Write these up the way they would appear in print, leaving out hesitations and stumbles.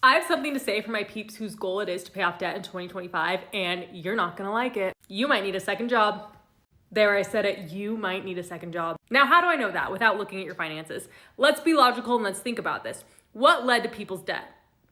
I have something to say for my peeps whose goal it is to pay off debt in 2025, and you're not gonna like it. You might need a second job. There, I said it, you might need a second job. Now, how do I know that without looking at your finances? Let's be logical and let's think about this. What led to people's debt?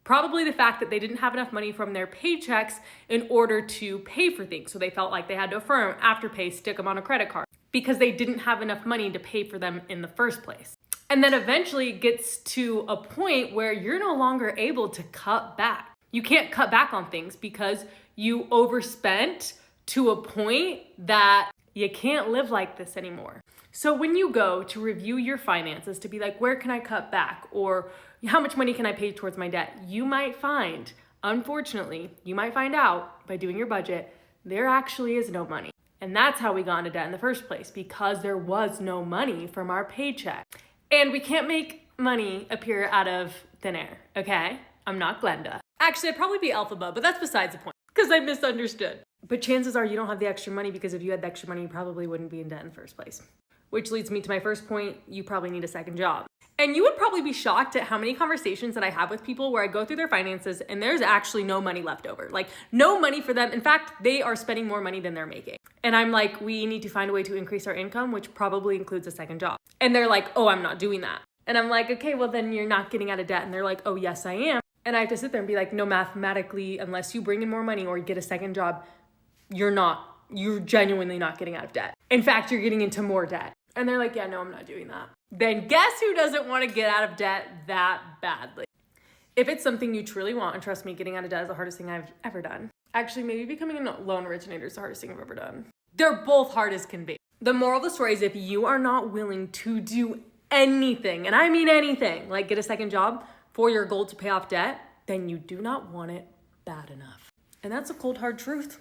Probably the fact that they didn't have enough money from their paychecks in order to pay for things. So they felt like they had to affirm, Afterpay, stick them on a credit card because they didn't have enough money to pay for them in the first place. And then eventually it gets to a point where you're no longer able to cut back. You can't cut back on things because you overspent to a point that you can't live like this anymore. So when you go to review your finances to be like, where can I cut back? Or how much money can I pay towards my debt? You might find, unfortunately, you might find out by doing your budget, there actually is no money. And that's how we got into debt in the first place, because there was no money from our paycheck. And we can't make money appear out of thin air, okay? I'm not Glenda. Actually, I'd probably be Elphaba, but that's besides the point, because I misunderstood. But chances are you don't have the extra money, because if you had the extra money, you probably wouldn't be in debt in the first place. Which leads me to my first point, you probably need a second job. And you would probably be shocked at how many conversations that I have with people where I go through their finances and there's actually no money left over. Like no money for them. In fact, they are spending more money than they're making. And I'm like, we need to find a way to increase our income, which probably includes a second job. And they're like, oh, I'm not doing that. And I'm like, okay, well then you're not getting out of debt. And they're like, oh yes, I am. And I have to sit there and be like, no, mathematically, unless you bring in more money or get a second job, you're genuinely not getting out of debt. In fact, you're getting into more debt. And they're like, yeah, no, I'm not doing that. Then guess who doesn't want to get out of debt that badly? If it's something you truly want, and trust me, getting out of debt is the hardest thing I've ever done. Actually, maybe becoming a loan originator is the hardest thing I've ever done. They're both hard as can be. The moral of the story is if you are not willing to do anything, and I mean anything, like get a second job for your goal to pay off debt, then you do not want it bad enough. And that's a cold, hard truth.